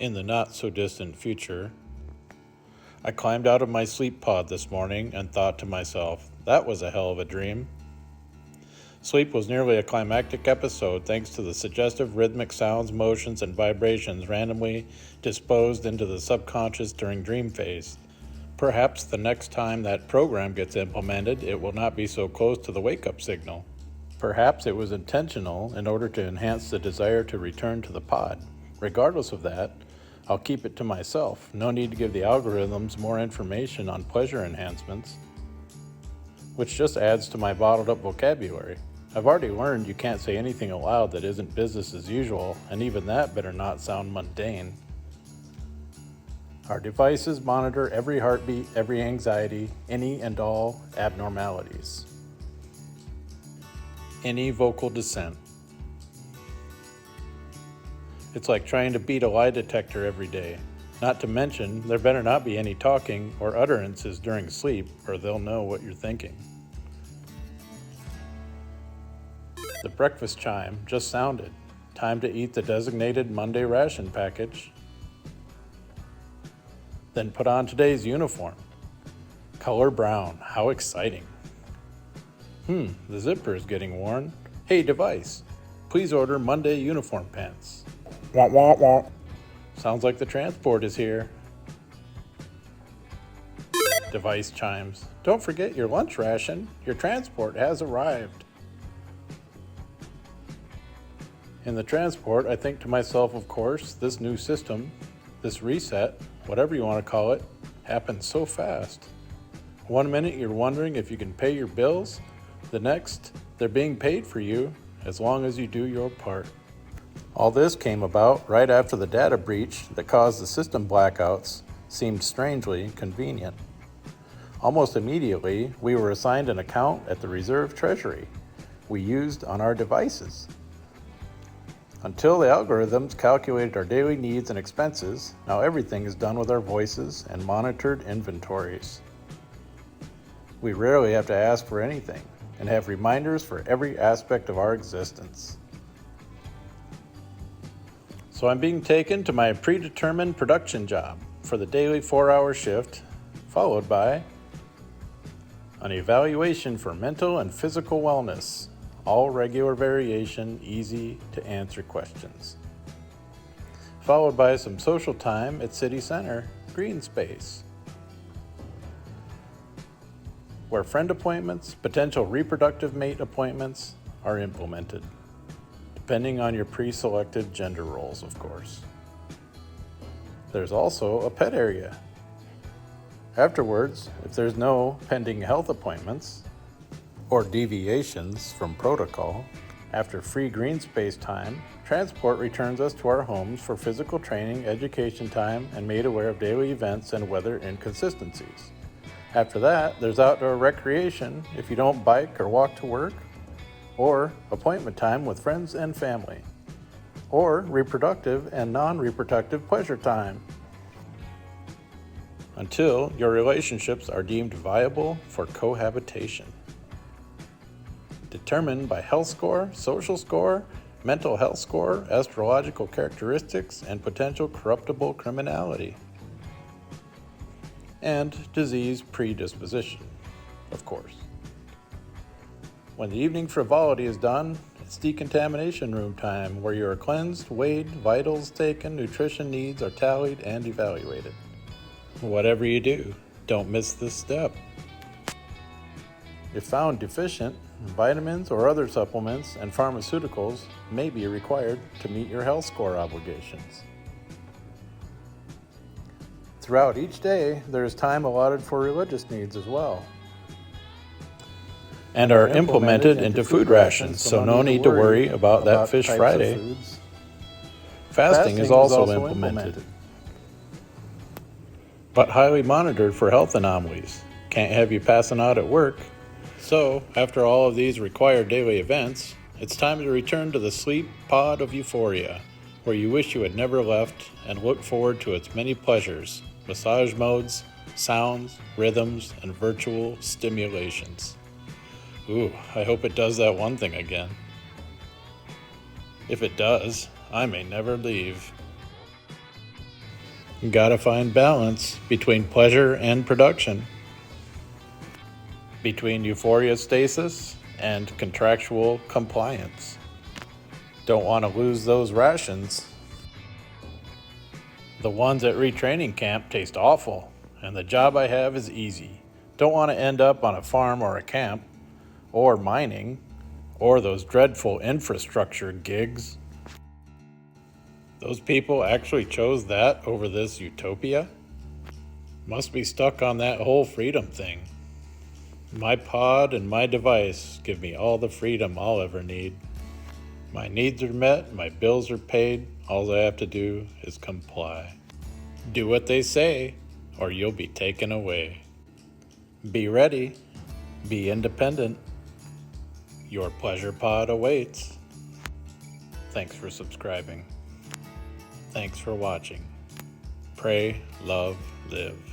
In the not-so-distant future, I climbed out of my sleep pod this morning and thought to myself, that was a hell of a dream. Sleep was nearly a climactic episode thanks to the suggestive rhythmic sounds, motions, and vibrations randomly disposed into the subconscious during dream phase. Perhaps the next time that program gets implemented, it will not be so close to the wake-up signal. Perhaps it was intentional in order to enhance the desire to return to the pod. Regardless of that, I'll keep it to myself. No need to give the algorithms more information on pleasure enhancements, which just adds to my bottled up vocabulary. I've already learned you can't say anything aloud that isn't business as usual, and even that better not sound mundane. Our devices monitor every heartbeat, every anxiety, any and all abnormalities, any vocal dissent. It's like trying to beat a lie detector every day. Not to mention, there better not be any talking or utterances during sleep, or they'll know what you're thinking. The breakfast chime just sounded. Time to eat the designated Monday ration package. Then put on today's uniform. Color brown, how exciting. The zipper is getting worn. Hey device, please order Monday uniform pants. Wah wah wah. Sounds like the transport is here. Device chimes. Don't forget your lunch ration. Your transport has arrived. In the transport, I think to myself, of course, this new system, this reset, whatever you want to call it, happens so fast. 1 minute you're wondering if you can pay your bills, the next they're being paid for you as long as you do your part. All this came about right after the data breach that caused the system blackouts seemed strangely convenient. Almost immediately, we were assigned an account at the Reserve Treasury we used on our devices. Until the algorithms calculated our daily needs and expenses, now everything is done with our voices and monitored inventories. We rarely have to ask for anything and have reminders for every aspect of our existence. So I'm being taken to my predetermined production job for the daily 4-hour shift, followed by an evaluation for mental and physical wellness, all regular variation, easy to answer questions. Followed by some social time at City Center, Green Space, where friend appointments, potential reproductive mate appointments are implemented, depending on your pre-selected gender roles, of course. There's also a pet area. Afterwards, if there's no pending health appointments or deviations from protocol, after free green space time, transport returns us to our homes for physical training, education time, and made aware of daily events and weather inconsistencies. After that, there's outdoor recreation if you don't bike or walk to work, or appointment time with friends and family, or reproductive and non-reproductive pleasure time, until your relationships are deemed viable for cohabitation. Determined by health score, social score, mental health score, astrological characteristics, and potential corruptible criminality. And disease predisposition, of course. When the evening frivolity is done, it's decontamination room time, where you are cleansed, weighed, vitals taken, nutrition needs are tallied and evaluated. Whatever you do, don't miss this step. If found deficient, vitamins or other supplements and pharmaceuticals may be required to meet your health score obligations. Throughout each day, there is time allotted for religious needs as well, and are implemented into food rations, so no need to worry about that Fish Friday. Fasting is also implemented, but highly monitored for health anomalies. Can't have you passing out at work. So, after all of these required daily events, it's time to return to the sleep pod of euphoria, where you wish you had never left and look forward to its many pleasures, massage modes, sounds, rhythms, and virtual stimulations. Ooh, I hope it does that one thing again. If it does, I may never leave. You gotta find balance between pleasure and production, between euphoria stasis and contractual compliance. Don't want to lose those rations. The ones at retraining camp taste awful, and the job I have is easy. Don't want to end up on a farm or a camp, or mining, or those dreadful infrastructure gigs. Those people actually chose that over this utopia? Must be stuck on that whole freedom thing. My pod and my device give me all the freedom I'll ever need. My needs are met, my bills are paid, all I have to do is comply. Do what they say, or you'll be taken away. Be ready, be independent. Your pleasure pod awaits. Thanks for subscribing. Thanks for watching. Pray, love, live.